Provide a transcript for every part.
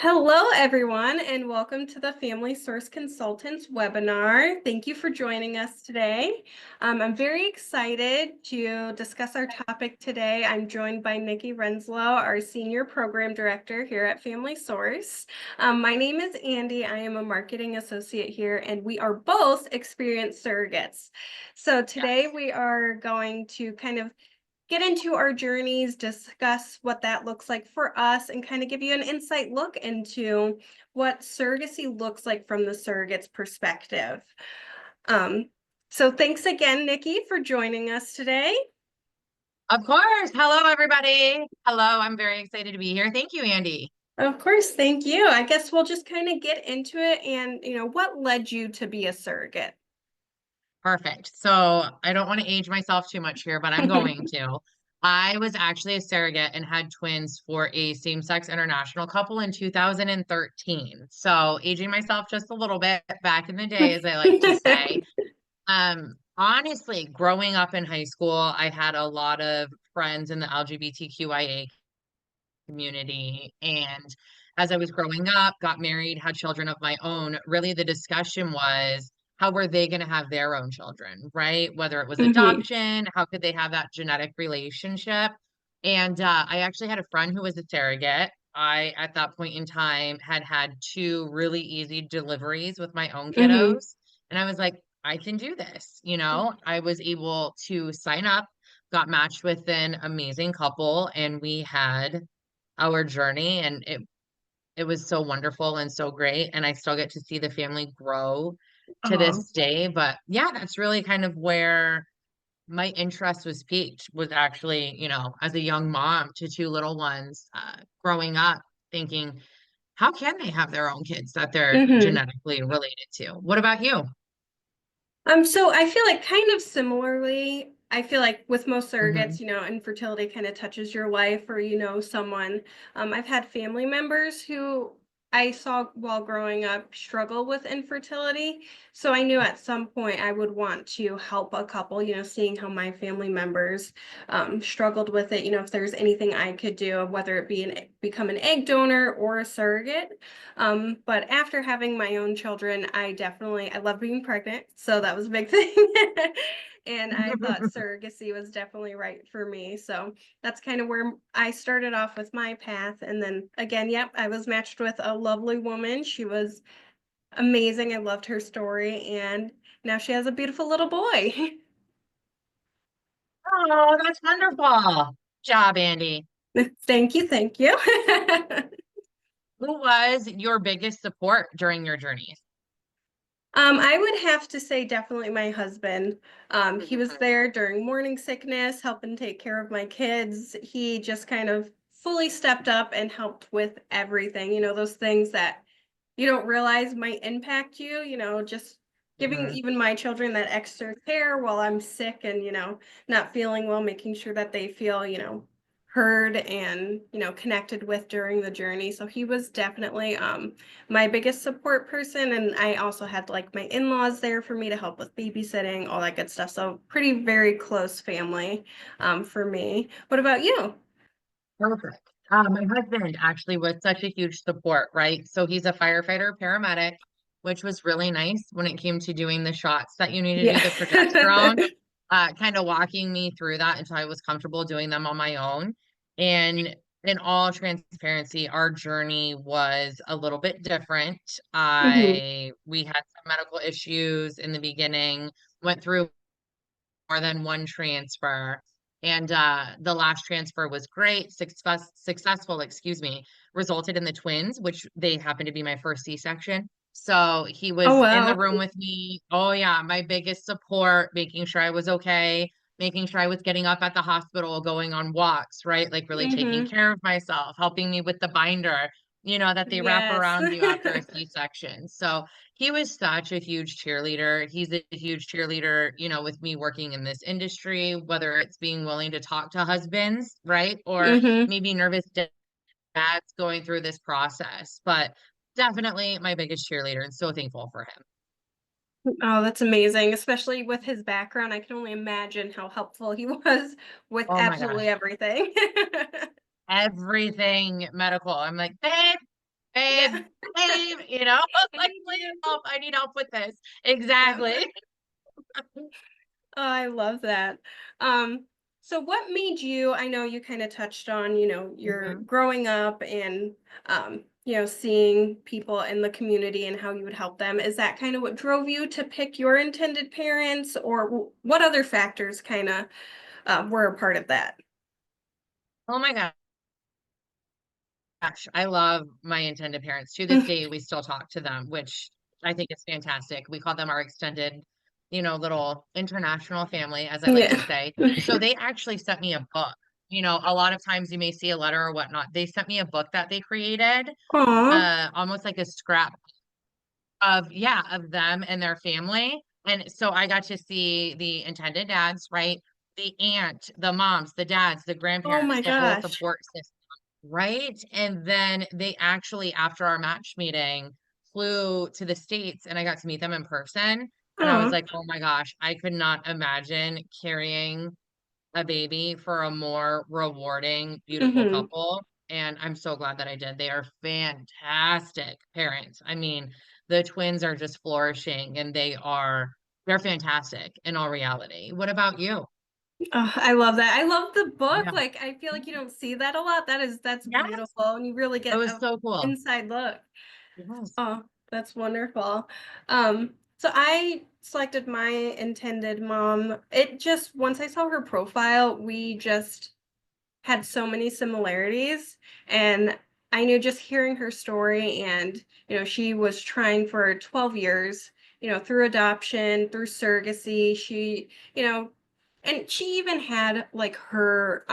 Hello, everyone, and welcome to the Family Source Consultants webinar. Thank you for joining us today. I'm very excited to discuss our topic today. I'm joined by Nikki Renslow, our Senior Program Director here at Family Source. My name is Andy. I am a Marketing Associate here, and we are both experienced surrogates. So today we are going to kind of get into our journeys, discuss what that looks like for us, and kind of give you an insight look into what surrogacy looks like from the surrogate's perspective. So thanks again, Nikki, for joining us today. Of course. Hello, everybody. Hello. I'm very excited to be here. Thank you, Andy. Of course, thank you. I guess we'll just kind of get into it and, what led you to be a surrogate? Perfect. So I don't want to age myself too much here, but I'm going to. I was actually a surrogate and had twins for a same-sex international couple in 2013. So aging myself just a little bit back in the day, as I like to say. Honestly, growing up in high school, I had a lot of friends in the LGBTQIA community. And as I was growing up, got married, had children of my own, really the discussion was how were they going to have their own children, right? Whether it was Mhm. adoption, how could they have that genetic relationship? And I actually had a friend who was a surrogate. I, at that point in time, had two really easy deliveries with my own Mhm. kiddos. And I was like, I can do this. I was able to sign up, got matched with an amazing couple, and we had our journey, and it was so wonderful and so great, and I still get to see the family grow to Oh. this day. But yeah, that's really kind of where my interest was piqued, was actually, as a young mom to two little ones, growing up thinking, how can they have their own kids that they're Mhm. genetically related to? What about you? So I feel like kind of similarly, I feel like with most Hmm. surrogates, infertility kind of touches your life or someone. I've had family members who I saw while growing up struggle with infertility. So I knew at some point I would want to help a couple, seeing how my family members struggled with it, if there's anything I could do, whether it be become an egg donor or a surrogate. But after having my own children, I love being pregnant, so that was a big thing. And I thought surrogacy was definitely right for me. So that's kind of where I started off with my path. And then again, yep, I was matched with a lovely woman. She was amazing. I loved her story. And now she has a beautiful little boy. Oh, that's wonderful. Job, Andy. Thank you. Thank you. Who was your biggest support during your journeys? I would have to say definitely my husband. He was there during morning sickness, helping take care of my kids. He just kind of fully stepped up and helped with everything, those things that you don't realize might impact you, just giving Mhm. even my children that extra care while I'm sick and, not feeling well, making sure that they feel, heard and, connected with during the journey. So he was definitely my biggest support person. And I also had like my in-laws there for me to help with babysitting, all that good stuff. So pretty very close family for me. What about you? Perfect. My husband actually was such a huge support, right? So he's a firefighter paramedic, which was really nice when it came to doing the shots that you need to Yeah. do the progesterone, kind of walking me through that until I was comfortable doing them on my own. And in all transparency, our journey was a little bit different. Hmm. We had some medical issues in the beginning, went through more than one transfer. And the last transfer was great, successful, excuse me, resulted in the twins, which they happened to be my first C-section. So he Oh, was in the wow. room with me. Oh, yeah, my biggest support, making sure I was okay, making sure I was getting up at the hospital, going on walks, right? Like really taking Hmm. care of myself, helping me with the binder, that they wrap Yes. around you after a C-section. So he was such a huge cheerleader. He's a huge cheerleader, with me working in this industry, whether it's being willing to talk to husbands, right? Or Hmm. maybe nervous dads going through this process. But definitely my biggest cheerleader, and so thankful for him. Oh, that's amazing, especially with his background. I can only imagine how helpful he was with Oh my absolutely gosh. everything. Everything medical. I'm like, babe, babe, Yeah. babe, like, please help. I need help with this. Yeah. Exactly. Oh, I love that. So what made you, I know you kind of touched on, your Mhm. growing up and seeing people in the community and how you would help them. Is that kind of what drove you to pick your intended parents, or what other factors kind of were a part of that? Oh my gosh, I love my intended parents. To this day, we still talk to them, which I think is fantastic. We call them our extended, little international family, as I like to Yeah. say. So they actually sent me a book. A lot of times you may see a letter or whatnot. They sent me a book that they created, Aw. almost like a scrap of, yeah, of them and their family. And so I got to see the intended dads, right? The aunt, the moms, the dads, the Oh grandparents, my the whole gosh. support system. Right? And then they actually, after our match meeting, flew to the States and I got to meet them in person. And I was Oh. like, oh my gosh, I could not imagine carrying a baby for a more rewarding, beautiful Mm-hmm. couple. And I'm so glad that I did. They are fantastic parents. I mean, the twins are just flourishing and they're fantastic in all reality. What about you? Oh, I love that. I love the book. Yeah. Like, I feel like you don't see that a lot. That's Yes. beautiful, and you really It get was a so cool. inside look. Yes. Oh, that's wonderful. So I selected my intended mom. It just once I saw her profile, we just had so many similarities, and I knew just hearing her story, and she was trying for 12 years, through adoption, through surrogacy. You know, and she even had like her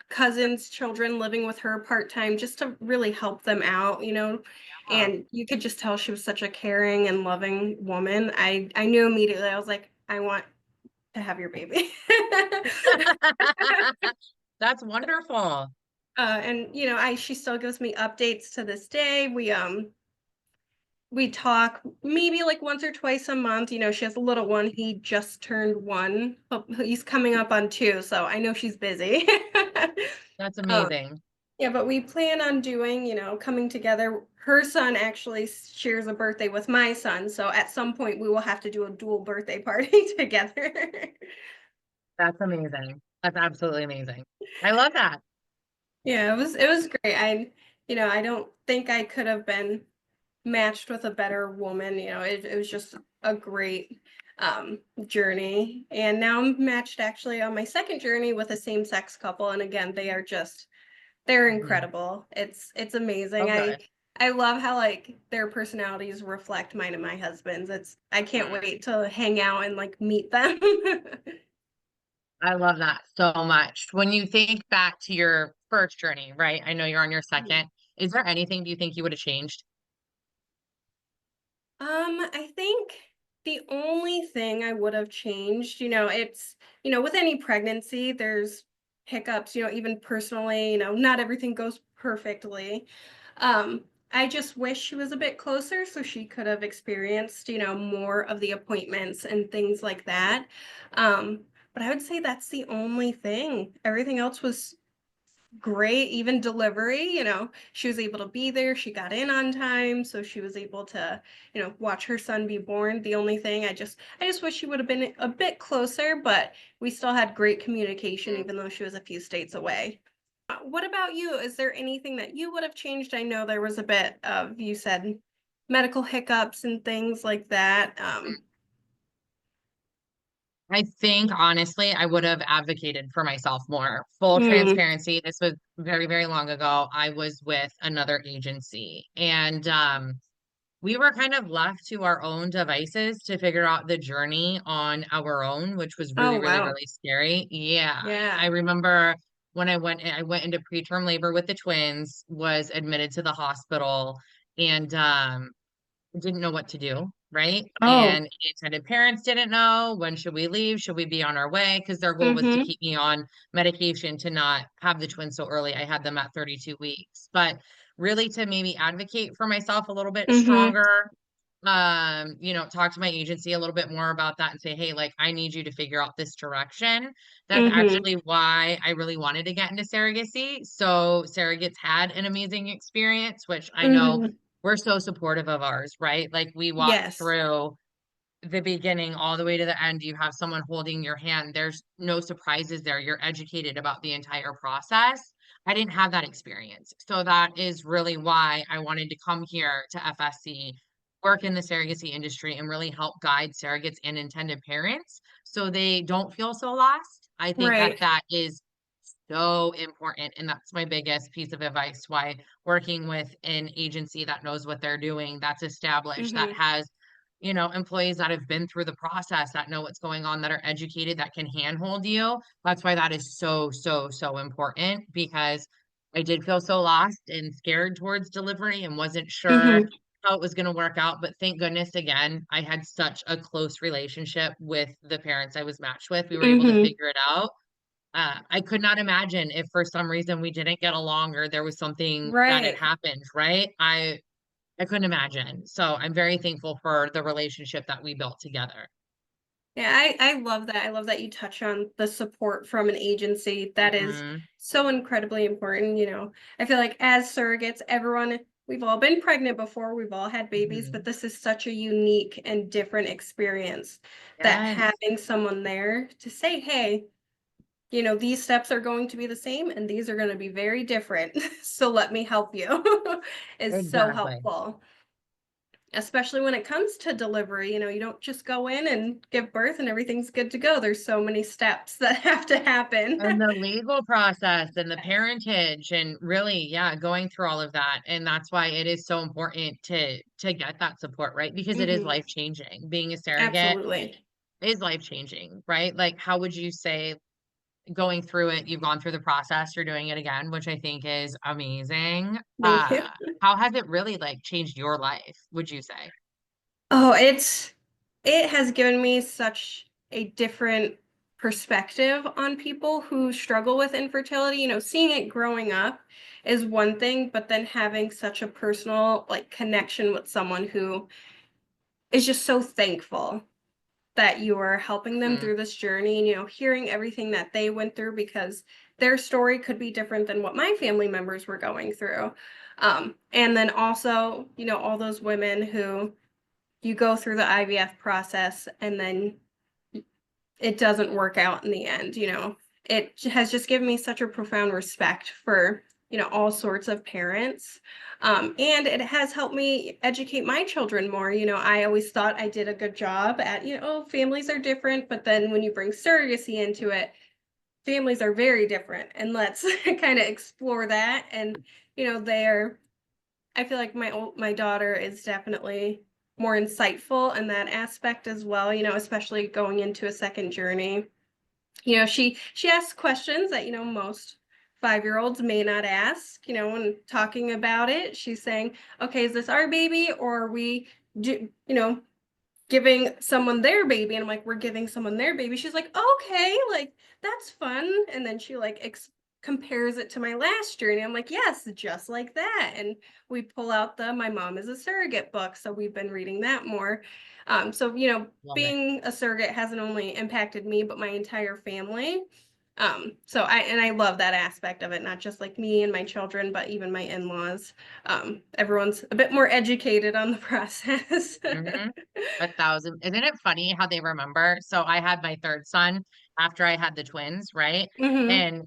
cousin's children living with her part-time just to really help them out, Yeah. and you could just tell she was such a caring and loving woman. I knew immediately. I was like, I want to have your baby. That's wonderful. And I she still gives me updates to this day. We talk maybe like once or twice a month. She has a little one. He just turned 1. He's coming up on 2, so I know she's busy. That's Um, amazing. yeah, but we plan on doing, coming together. Her son actually shares a birthday with my son, so at some point we will have to do a dual birthday party together. That's amazing. That's absolutely amazing. I love that. Yeah, it was great. I don't think I could have been matched with a better woman. It was just a great journey. And now I'm matched actually on my second journey with a same-sex couple. And again, they're Mhm. incredible. It's amazing. Oh, I good. I love how like their personalities reflect mine and my husband's. I can't Mhm. wait to hang out and like meet them. I love that so much. When you think back to your first journey, right? I know you're on your second. Is there anything do you think you would have changed? I think the only thing I would have changed, it's, with any pregnancy, there's hiccups, even personally, not everything goes perfectly. Um, I just wish she was a bit closer so she could have experienced, more of the appointments and things like that. Um, but I would say that's the only thing. Everything else was great. Even delivery, she was able to be there. She got in on time, so she was able to, watch her son be born. The only thing I just wish she would have been a bit closer, but we still had great communication Mm. even though she was a few states away. What about you? Is there anything that you would have changed? I know there was a bit of, you said, medical hiccups and things like that. I think honestly, I would have advocated for myself more. Full Mm. transparency. This was very, very long ago. I was with another agency and we were kind of left to our own devices to figure out the journey on our own, which was Oh, really, really, wow. really scary. Yeah. I Yeah. remember when I went into preterm labor with the twins, was admitted to the hospital and didn't know what to do, right? Oh. And the intended parents didn't know when should we leave? Should we be on our way? Because their goal was to Mm-hmm. keep me on medication to not have the twins so early. I had them at 32 weeks, but really to maybe advocate for myself a little bit Mm-hmm. stronger. talk to my agency a little bit more about that and say, hey, like, I need you to figure out this direction. That's Mhm. actually why I really wanted to get into surrogacy. So surrogates had an amazing experience, which I know Mhm. we're so supportive of ours, right? Like we walk Yes. through the beginning all the way to the end. You have someone holding your hand. There's no surprises there. You're educated about the entire process. I didn't have that experience. So that is really why I wanted to come here to FSC, work in the surrogacy industry, and really help guide surrogates and intended parents so they don't feel so lost. I think that Right. that is so important. And that's my biggest piece of advice why working with an agency that knows what they're doing, that's established, that Mhm. has employees that have been through the process, that know what's going on, that are educated, that can handhold you. That's why that is so, so, so important because I did feel so lost and scared towards delivery and wasn't sure Mhm. how it was going to work out. But thank goodness, again, I had such a close relationship with the parents I was matched with. We were able to Mhm. figure it out. I could not imagine if for some reason we didn't get along or there was something that had Right. happened, right? I couldn't imagine. So I'm very thankful for the relationship that we built together. Yeah, I love that. I love that you touch on the support from an agency. That is Mhm, so incredibly important. I feel like as surrogates, everyone, we've all been pregnant before, we've all had babies, but mhm. this is such a unique and different experience that Yes, having someone there to say, hey, these steps are going to be the same and these are going to be very different. So let me help you is so exactly. helpful. Especially when it comes to delivery, you don't just go in and give birth and everything's good to go. There's so many steps that have to happen. And the legal process and the Yes. parentage and really, yeah, going through all of that. And that's why it is so important to get that support, right? Because it is Mhm. life-changing. Being a surrogate Absolutely. is life-changing, right? Like, how would you say going through it, you've gone through the process, you're doing it again, which I think is amazing. Thank you. How has it really like changed your life, would you say? Oh, it has given me such a different perspective on people who struggle with infertility. Seeing it growing up is one thing, but then having such a personal like connection with someone who is just so thankful that you are helping them Mhm, through this journey and hearing everything that they went through because their story could be different than what my family members were going through. And then also all those women who you go through the IVF process and then it doesn't work out in the end. It has just given me such a profound respect for all sorts of parents. And it has helped me educate my children more. I always thought I did a good job at families are different, but then when you bring surrogacy into it, families are very different, and let's kind of explore that. And they're I feel like my daughter is definitely more insightful in that aspect as well, especially going into a second journey. She asks questions that, most 5-year-olds may not ask, when talking about it. She's saying, "Okay, is this our baby or are we do, giving someone their baby?" And I'm like, "We're giving someone their baby." She's like, "Okay, like that's fun." And then she like compares it to my last journey. I'm like, "Yes, just like that." And we pull out the My Mom is a Surrogate book, so we've been reading that more. So love it. being a surrogate hasn't only impacted me but my entire family. So I love that aspect of it, not just like me and my children, but even my in-laws. Everyone's a bit more educated on the process. Mhm. 1,000. Isn't it funny how they remember? So I had my third son after I had the twins, right? Mhm. And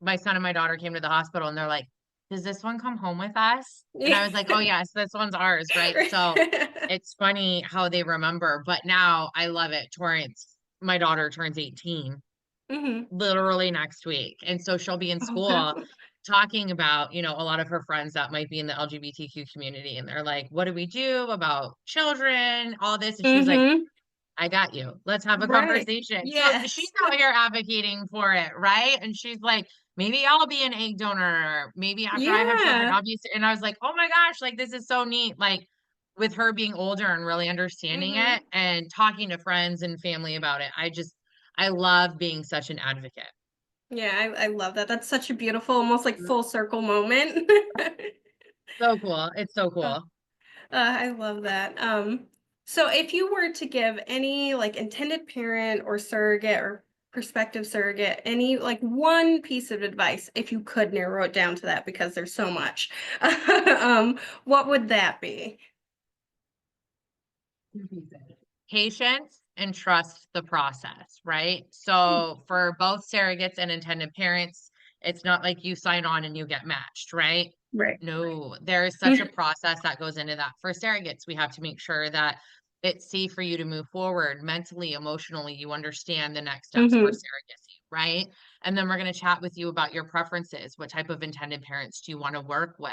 my son and my daughter came to the hospital and they're like, "Does this one come home with us?" And Yeah. I was like, "Oh yes, this one's ours," right? So it's funny how they remember, but now I love it. Torrance, my daughter turns 18 Mhm. literally next week. And so she'll be in Oh, school wow. talking about, a lot of her friends that might be in the LGBTQ community. And they're like, what do we do about children? All this. And she was like, Mhm. I got you. Let's have a Right. conversation. So she's Yes. out here advocating for it, right? And she's like, maybe I'll be an egg donor. Maybe after I have children, Yeah. I'll be. And I was like, oh my gosh, like this is so neat. Like with her being older and really understanding Mhm. it and talking to friends and family about it. I love being such an advocate. Yeah, I love that. That's such a beautiful, almost like Mm, full circle moment. so cool. It's so Uh, cool. I love that. So if you were to give any like intended parent or surrogate or prospective surrogate, any like one piece of advice, if you could narrow it down to that because there's so much, what would that be? Patience and trust the process, right? So for both surrogates and intended parents, it's not like you sign on and you get matched, right? Right. No, there is such a process that goes into that. For surrogates, we have to make sure that it's safe for you to move forward mentally, emotionally. You understand the next steps for Mm-hmm. surrogacy, right? And then we're going to chat with you about your preferences. What type of intended parents do you want to work with?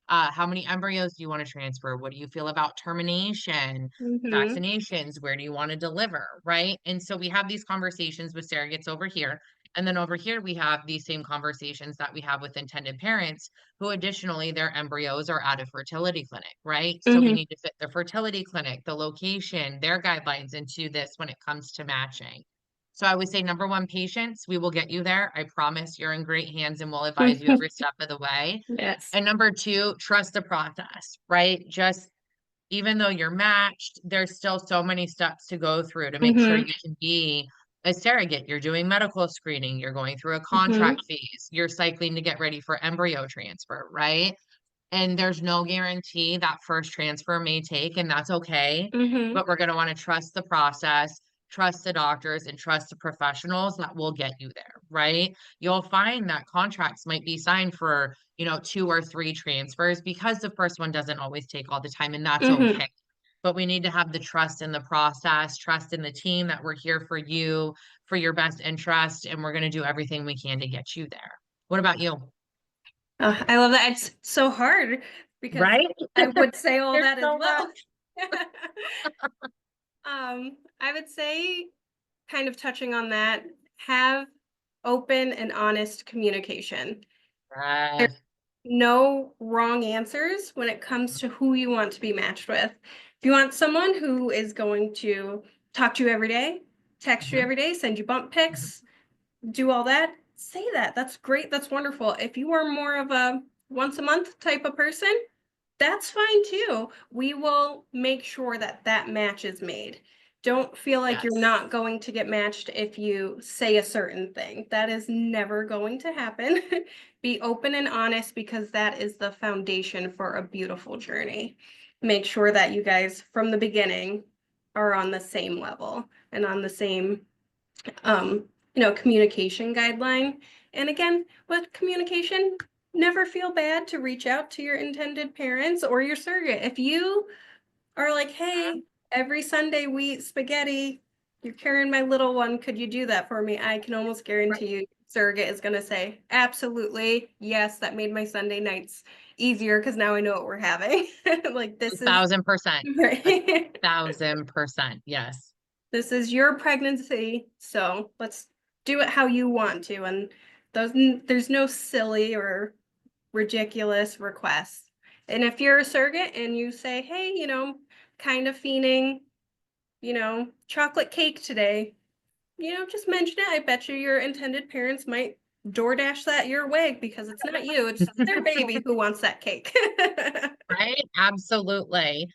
How many embryos do you want to transfer? What do you feel about termination? Mm-hmm. Vaccinations, where do you want to deliver, right? And so we have these conversations with surrogates over here. And then over here, we have these same conversations that we have with intended parents who additionally their embryos are at a fertility clinic, right? So we Mm-hmm. need to fit the fertility clinic, the location, their guidelines into this when it comes to matching. So I would say number one, patience. We will get you there. I promise you're in great hands and we'll advise you every step of the way. Yes. And number two, trust the process, right? Just even though you're matched, there's still so many steps to go through to make sure Mm-hmm. you can be a surrogate. You're doing medical screening, you're going through a Mm-hmm. contract phase, you're cycling to get ready for embryo transfer, right? And there's no guarantee that first transfer may take, and that's okay. Mm-hmm. But we're going to want to trust the process, trust the doctors, and trust the professionals that will get you there, right? You'll find that contracts might be signed for, 2 or 3 transfers because the first one doesn't always take all the time, and that's Mm-hmm. okay. But we need to have the trust in the process, trust in the team that we're here for you, for your best interest, and we're going to do everything we can to get you there. What about you? I love that. It's so hard because Right? I would say all There's that as so well. much. I would say, kind of touching on that, have open and honest communication. Yes. No wrong answers when it comes to who you want to be matched with. If you want someone who is going to talk to you every day, text you Mhm, every day, send you bump mhm. pics, do all that, say that. That's great. That's wonderful. If you are more of a once a month type of person, that's fine too. We will make sure that that match is made. Don't feel like you're Yes. not going to get matched if you say a certain thing. That is never going to happen. Be open and honest because that is the foundation for a beautiful journey. Make sure that you guys from the beginning are on the same level and on the same um, communication guideline. And again, with communication, never feel bad to reach out to your intended parents or your surrogate. If you are like, hey, every Sunday we eat spaghetti, you're carrying my little one, could you do that for me? I can almost Right. guarantee you, surrogate is going to say, absolutely, yes, that made my Sunday nights easier because now I know what we're having. Like, A this is thousand percent. A right. 1000%. Yes. This is your pregnancy, so let's do it how you want to. And those, there's no silly or ridiculous requests. And if you're a surrogate and you say, hey, kind of fiending, chocolate cake today, just mention it. I bet you your intended parents might DoorDash that your way because it's not you, it's their baby who wants that cake. Right? Absolutely.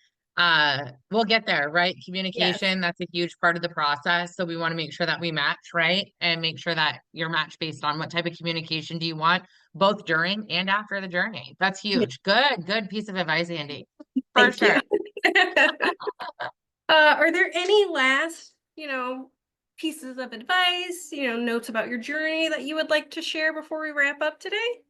We'll get there, right? Yes. Communication, that's a huge part of the process. So we want to make sure that we match, right? And make sure that you're matched based on what type of communication do you want, both during and after the journey. That's Yeah, huge. Good piece of advice, Andy. For thank you. sure. Are there any last, pieces of advice, notes about your journey that you would like to share before we wrap up today?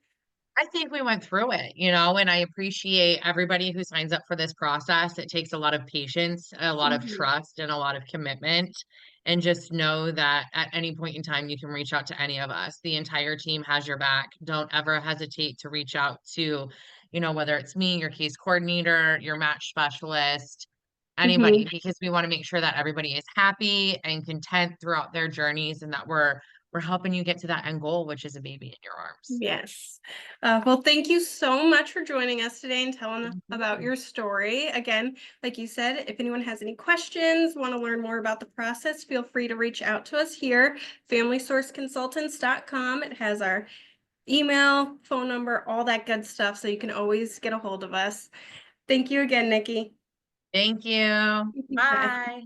I think we went through it, and I appreciate everybody who signs up for this process. It takes a lot of patience, a lot of Mhm. trust, and a lot of commitment. And just know that at any point in time, you can reach out to any of us. The entire team has your back. Don't ever hesitate to reach out to, whether it's me, your case coordinator, your match specialist, Mhm. anybody, because we want to make sure that everybody is happy and content throughout their journeys and that we're helping you get to that end goal, which is a baby in your arms. Yes. Well, thank you so much for joining us today and telling about Mhm. your story. Again, like you said, if anyone has any questions, want to learn more about the process, feel free to reach out to us here, FamilySourceConsultants.com. It has our email, phone number, all that good stuff, so you can always get a hold of us. Thank you again, Nikki. Thank you. Bye.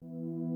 Bye.